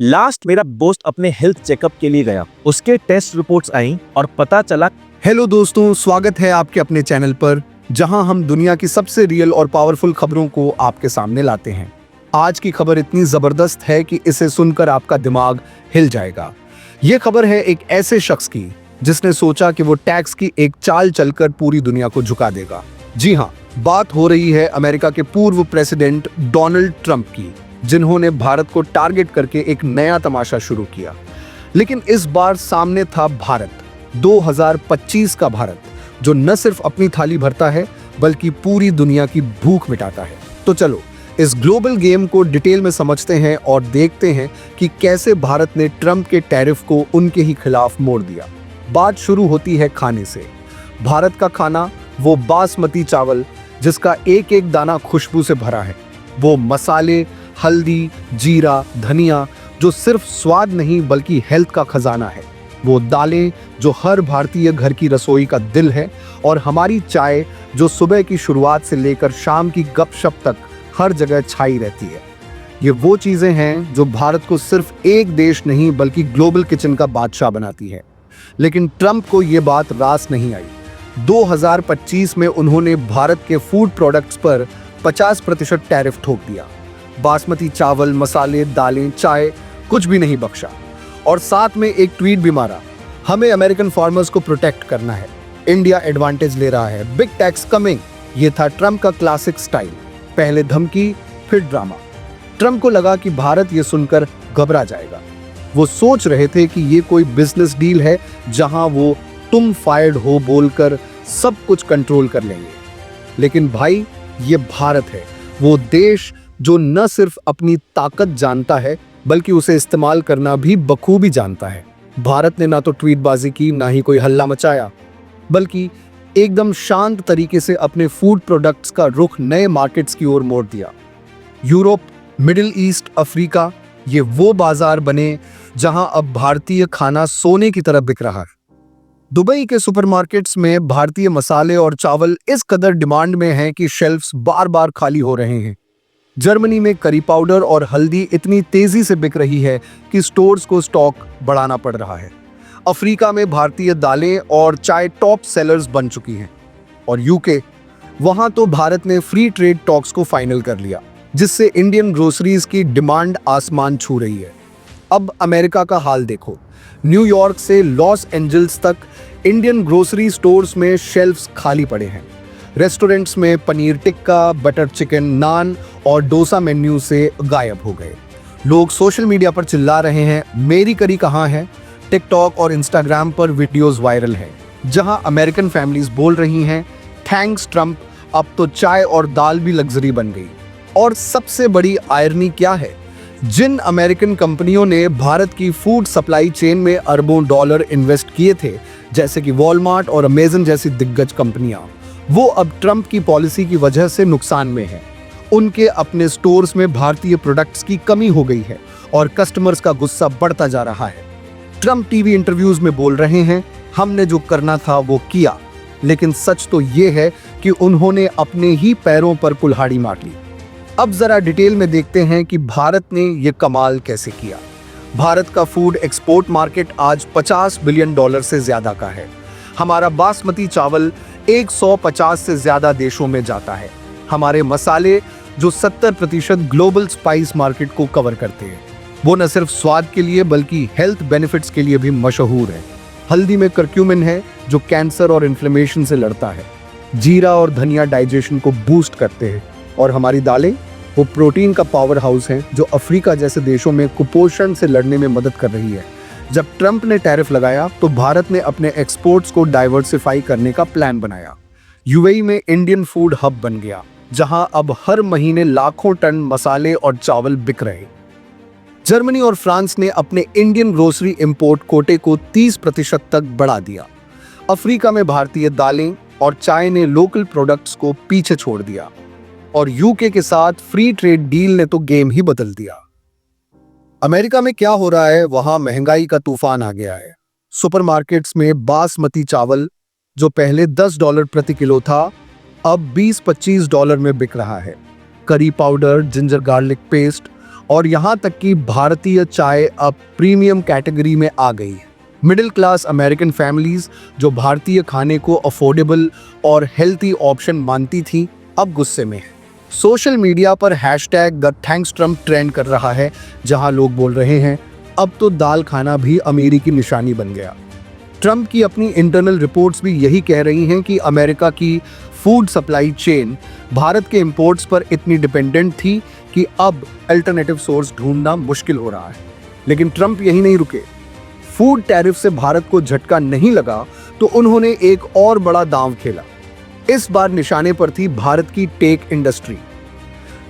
Last मेरा दोस्त अपने हेल्थ चेकअप के लिए गया। उसके टेस्ट रिपोर्ट्स आई और पता चला। हेलो दोस्तों, स्वागत है आपके अपने चैनल पर, जहां हम दुनिया की सबसे रियल और पावरफुल खबरों को आपके सामने लाते हैं। आज की खबर इतनी जबरदस्त है कि इसे सुनकर आपका दिमाग हिल जाएगा। ये खबर है एक ऐसे शख्स की जिसने सोचा कि वो टैक्स की एक चाल चलकर पूरी दुनिया को झुका देगा। जी हाँ, बात हो रही है अमेरिका के पूर्व प्रेसिडेंट डोनाल्ड ट्रंप की, जिन्होंने भारत को टारगेट करके एक नया तमाशा शुरू किया। लेकिन इस बार सामने था भारत, 2025 का भारत, जो न सिर्फ अपनी थाली भरता है बल्कि पूरी दुनिया की भूख मिटाता है। तो चलो इस ग्लोबल गेम को डिटेल में समझते हैं और देखते हैं कि कैसे भारत ने ट्रंप के टैरिफ को उनके ही खिलाफ मोड़ दिया। बात शुरू होती है खाने से। भारत का खाना, वो बासमती चावल जिसका एक एक दाना खुशबू से भरा है, वो मसाले, हल्दी, जीरा, धनिया जो सिर्फ स्वाद नहीं बल्कि हेल्थ का खजाना है, वो दालें जो हर भारतीय घर की रसोई का दिल है, और हमारी चाय जो सुबह की शुरुआत से लेकर शाम की गपशप तक हर जगह छाई रहती है। ये वो चीजें हैं जो भारत को सिर्फ एक देश नहीं बल्कि ग्लोबल किचन का बादशाह बनाती है। लेकिन ट्रंप को ये बात रास नहीं आई। 2025 में उन्होंने भारत के फूड प्रोडक्ट्स पर 50% टैरिफ ठोक दिया। बासमती चावल, मसाले, दालें, चाय, कुछ भी नहीं बख्शा। और साथ में एक ट्वीट भी मारा, हमें अमेरिकन फार्मर्स को प्रोटेक्ट करना है, इंडिया एडवांटेज ले रहा है, बिग टैक्स कमिंग। ये था ट्रंप का क्लासिक स्टाइल, पहले धमकी फिर ड्रामा। ट्रंप को लगा कि भारत ये सुनकर घबरा जाएगा। वो सोच रहे थे कि ये कोई बिजनेस डील है जहां वो तुम फायर्ड हो बोलकर सब कुछ कंट्रोल कर लेंगे। लेकिन भाई, ये भारत है, वो देश जो न सिर्फ अपनी ताकत जानता है बल्कि उसे इस्तेमाल करना भी बखूबी जानता है। भारत ने ना तो ट्वीटबाजी की, ना ही कोई हल्ला मचाया, बल्कि एकदम शांत तरीके से अपने फूड प्रोडक्ट्स का रुख नए मार्केट्स की ओर मोड़ दिया। यूरोप, मिडिल ईस्ट, अफ्रीका, ये वो बाजार बने जहां अब भारतीय खाना सोने की तरह बिक रहा है। दुबई के सुपरमार्केट्स में भारतीय मसाले और चावल इस कदर डिमांड में हैं कि शेल्फ्स बार बार खाली हो रहे हैं। जर्मनी में करी पाउडर और हल्दी इतनी तेजी से बिक रही है कि स्टोर्स को स्टॉक बढ़ाना पड़ रहा है। अफ्रीका में भारतीय दालें और चाय टॉप सेलर्स बन चुकी हैं। और यूके, वहां तो भारत ने फ्री ट्रेड टॉक्स को फाइनल कर लिया, जिससे इंडियन ग्रोसरीज की डिमांड आसमान छू रही है। अब अमेरिका का हाल देखो। न्यूयॉर्क से लॉस एंजल्स तक इंडियन ग्रोसरी स्टोर्स में शेल्फ्स खाली पड़े हैं। रेस्टोरेंट्स में पनीर टिक्का, बटर चिकन, नान और डोसा मेन्यू से गायब हो गए। लोग सोशल मीडिया पर चिल्ला रहे हैं, मेरी करी कहाँ है। टिकटॉक और इंस्टाग्राम पर वीडियोस वायरल हैं जहां अमेरिकन फैमिलीज बोल रही हैं, थैंक्स ट्रंप, अब तो चाय और दाल भी लग्जरी बन गई। और सबसे बड़ी आयरनी क्या है, जिन अमेरिकन कंपनियों ने भारत की फूड सप्लाई चेन में अरबों डॉलर इन्वेस्ट किए थे, जैसे कि वॉलमार्ट और अमेजन जैसी दिग्गज कंपनियां, वो अब ट्रंप की पॉलिसी की वजह से नुकसान में हैं। उनके अपने स्टोर्स में भारतीय प्रोडक्ट्स की कमी हो गई है और कस्टमर्स का गुस्सा बढ़ता जा रहा है। ट्रंप टीवी इंटरव्यूज में बोल रहे हैं, हमने जो करना था वो किया, लेकिन सच तो ये है कि उन्होंने अपने ही पैरों पर कुल्हाड़ी मार ली। अब जरा डिटेल में देखते हैं कि भारत ने ये कमाल कैसे किया। भारत का फूड एक्सपोर्ट मार्केट आज $50 बिलियन से ज्यादा का है। हमारा बासमती चावल 150 से ज्यादा देशों में जाता है। हमारे मसाले जो 70% ग्लोबल स्पाइस मार्केट को कवर करते हैं, वो न सिर्फ स्वाद के लिए बल्कि हेल्थ बेनिफिट्स के लिए भी मशहूर है। हल्दी में करक्यूमिन है जो कैंसर और इन्फ्लेमेशन से लड़ता है। जीरा और धनिया डाइजेशन को बूस्ट करते हैं। और हमारी दालें, वो प्रोटीन का पावर हाउस हैं जो अफ्रीका जैसे देशों में कुपोषण से लड़ने में मदद कर रही है। जब ट्रंप ने टैरिफ लगाया तो भारत ने अपने एक्सपोर्ट्स को डाइवर्सिफाई करने का प्लान बनाया। यूएई में इंडियन फूड हब बन गया, जहां अब हर महीने लाखों टन मसाले और चावल बिक रहे। जर्मनी और फ्रांस ने अपने इंडियन ग्रोसरी इंपोर्ट कोटे को 30% तक बढ़ा दिया। अफ्रीका में भारतीय दालें और चाय ने लोकल प्रोडक्ट्स को पीछे छोड़ दिया। और यूके के साथ फ्री ट्रेड डील ने तो गेम ही बदल दिया। अमेरिका में क्या हो रहा है, वहां महंगाई का तूफान आ गया है। सुपरमार्केट्स में बासमती चावल जो पहले $10 प्रति किलो था, अब $20-25 में बिक रहा है। Curry powder, ginger garlic paste और यहाँ तक कि भारतीय चाय अब प्रीमियम कैटेगरी में आ गई है। मिडिल क्लास अमेरिकन फैमिलीज जो भारतीय खाने को अफोर्डेबल और हेल्थी ऑप्शन मानती थी, अब गुस्से में है। सोशल मीडिया पर hashtag the thanks Trump trend कर रहा है, जहां लोग बोल रहे हैं अब तो दाल खाना भी अमीरी की निशानी बन गया। ट्रम्प की अपनी इंटरनल रिपोर्ट्स भी यही कह रही हैं कि अमेरिका की फूड सप्लाई चेन भारत के इंपोर्ट्स पर इतनी डिपेंडेंट थी कि अब अल्टरनेटिव सोर्स ढूंढना मुश्किल हो रहा है। लेकिन ट्रम्प यही नहीं रुके। फूड टैरिफ से भारत को झटका नहीं लगा तो उन्होंने एक और बड़ा दांव खेला। इस बार निशाने पर थी भारत की टेक इंडस्ट्री।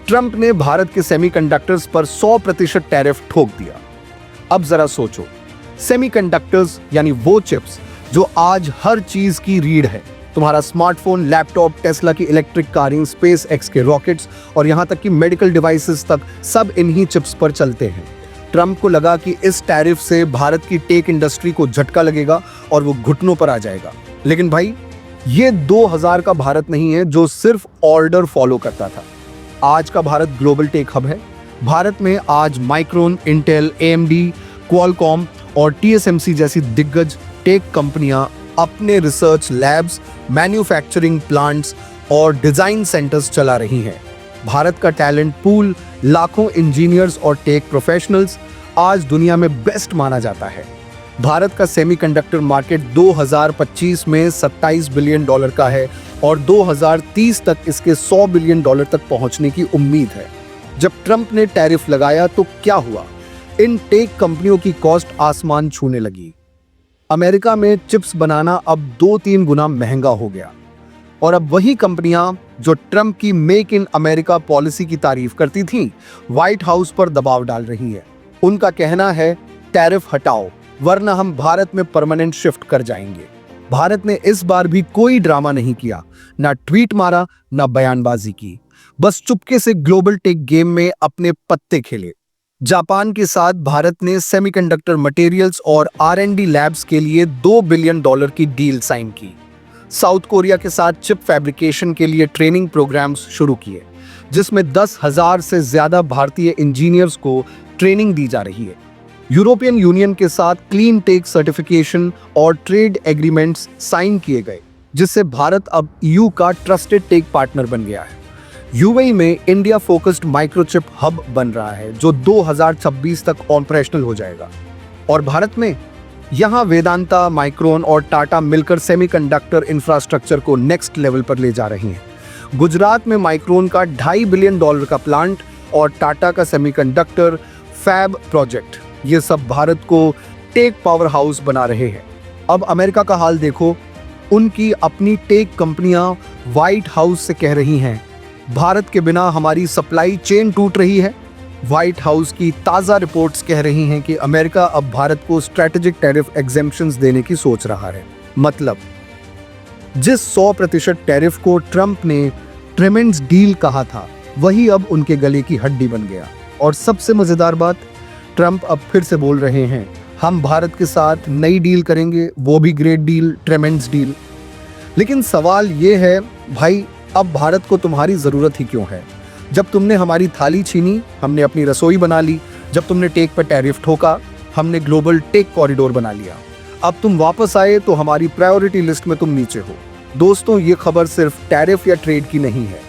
ट्रम्प ने भारत के सेमीकंडक्टर्स पर 100% टैरिफ ठोक दिया। अब जरा सोचो, सेमीकंडक्टर्स यानी वो चिप्स जो आज हर चीज की रीढ़ है। तुम्हारा स्मार्टफोन, लैपटॉप, टेस्ला की इलेक्ट्रिक कारें, स्पेस एक्स के रॉकेट्स और यहां तक कि मेडिकल डिवाइसेस तक सब इन्हीं चिप्स पर चलते हैं। ट्रम्प को लगा कि इस टैरिफ से भारत की टेक इंडस्ट्री को झटका लगेगा और वो घुटनों पर आ जाएगा। लेकिन भाई, ये 2000 का भारत नहीं है जो सिर्फ ऑर्डर फॉलो करता था। आज का भारत ग्लोबल टेक हब है। भारत में आज माइक्रोन, इंटेल, AMD, क्वालकॉम और TSMC जैसी दिग्गज टेक कंपनियां अपने रिसर्च लैब्स, मैन्युफैक्चरिंग प्लांट्स और डिजाइन सेंटर्स चला रही हैं। भारत का टैलेंट पूल, लाखों इंजीनियर्स और टेक प्रोफेशनल्स आज दुनिया में बेस्ट माना जाता है। भारत का सेमीकंडक्टर मार्केट 2025 में $27 बिलियन का है और 2030 तक इसके $100 बिलियन तक पहुंचने की उम्मीद है। जब ट्रम्प ने टैरिफ लगाया तो क्या हुआ? इन टेक कंपनियों की कॉस्ट आसमान छूने लगी। अमेरिका में चिप्स बनाना अब 2-3 गुना महंगा हो गया और अब वही कंपनियां जो ट्रम्प की मेक इन अमेरिका पॉलिसी की तारीफ करती थीं, व्हाइट हाउस पर दबाव डाल रही है। उनका कहना है टैरिफ हटाओ वरना हम भारत में परमानेंट शिफ्ट कर जाएंगे। भारत ने इस बार भी कोई ड्रामा नहीं किया, ना ट्वीट मारा, ना बयानबाजी की। बस चुपके से ग्लोबल टेक गेम में अपने पत्ते खेले। जापान के साथ भारत ने सेमीकंडक्टर मटेरियल्स और R&D लैब्स के लिए $2 बिलियन की डील साइन की। साउथ कोरिया के साथ चिप फैब्रिकेशन के लिए ट्रेनिंग प्रोग्राम्स शुरू किए, जिसमें 10,000 से ज्यादा भारतीय इंजीनियर्स को ट्रेनिंग दी जा रही है। यूरोपियन यूनियन के साथ क्लीन टेक सर्टिफिकेशन और ट्रेड एग्रीमेंट्स साइन किए गए, जिससे भारत अब EU का ट्रस्टेड टेक पार्टनर बन गया है। UAE में इंडिया फोकस्ड माइक्रोचिप हब बन रहा है जो 2026 तक ऑपरेशनल हो जाएगा। और भारत में यहाँ वेदांता, माइक्रोन और टाटा मिलकर सेमीकंडक्टर इंफ्रास्ट्रक्चर को नेक्स्ट लेवल पर ले जा रही हैं। गुजरात में माइक्रोन का $2.5 बिलियन का प्लांट और टाटा का सेमीकंडक्टर फैब प्रोजेक्ट, ये सब भारत को टेक पावर हाउस बना रहे हैं। अब अमेरिका का हाल देखो, उनकी अपनी टेक कंपनियां व्हाइट हाउस से कह रही हैं भारत के बिना हमारी सप्लाई चेन टूट रही है। व्हाइट हाउस की ताज़ा रिपोर्ट्स कह रही हैं कि अमेरिका अब भारत को स्ट्रैटेजिक टैरिफ एग्जेम्पशंस देने की सोच रहा है। मतलब जिस 100% टैरिफ को ट्रम्प ने ट्रेमेंड्स डील कहा था, वही अब उनके गले की हड्डी बन गया। और सबसे मजेदार बात, ट्रम्प अब फिर से बोल रहे हैं हम भारत के साथ नई डील करेंगे, वो भी ग्रेट डील, ट्रेमेंड्स डील। लेकिन सवाल ये है भाई, अब भारत को तुम्हारी जरूरत ही क्यों है? जब तुमने हमारी थाली छीनी, हमने अपनी रसोई बना ली। जब तुमने टेक पर टैरिफ ठोका, हमने ग्लोबल टेक कॉरिडोर बना लिया। अब तुम वापस आए तो हमारी प्रायोरिटी लिस्ट में तुम नीचे हो। दोस्तों, ये खबर सिर्फ टैरिफ या ट्रेड की नहीं है,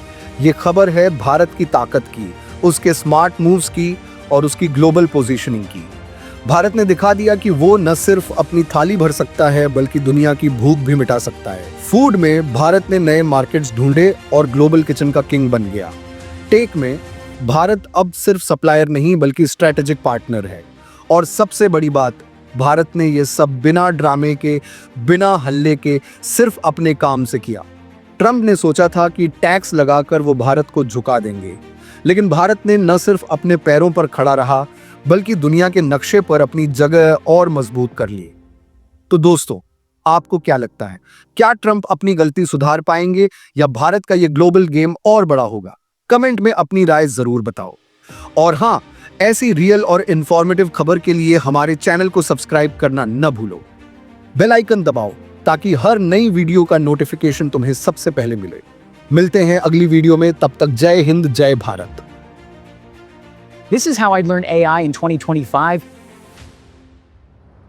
ये खबर है भारत की ताकत की, उसके स्मार्ट मूव्स की और उसकी ग्लोबल पोजीशनिंग की। भारत ने दिखा दिया कि वो न सिर्फ अपनी थाली भर सकता है बल्कि दुनिया की भूख भी मिटा सकता है। फूड में भारत ने नए मार्केट्स ढूंढे और ग्लोबल किचन का किंग बन गया। टेक में भारत अब सिर्फ सप्लायर नहीं बल्कि स्ट्रैटेजिक पार्टनर है। और सबसे बड़ी बात, भारत ने ये सब बिना ड्रामे के, बिना हल्ले के, सिर्फ अपने काम से किया। ट्रम्प ने सोचा था कि टैक्स लगाकर वो भारत को झुका देंगे, लेकिन भारत ने न सिर्फ अपने पैरों पर खड़ा रहा बल्कि दुनिया के नक्शे पर अपनी जगह और मजबूत कर ली। तो दोस्तों, आपको क्या लगता है, क्या ट्रम्प अपनी गलती सुधार पाएंगे या भारत का ये ग्लोबल गेम और बड़ा होगा? कमेंट में अपनी राय जरूर बताओ। और हाँ, ऐसी रियल और इंफॉर्मेटिव खबर के लिए हमारे चैनल को सब्सक्राइब करना न भूलो। बेल आइकन दबाओ ताकि हर नई वीडियो का नोटिफिकेशन तुम्हें सबसे पहले मिले। मिलते हैं अगली वीडियो में, तब तक जय हिंद, जय Bharat. This is how I'd learn AI in 2025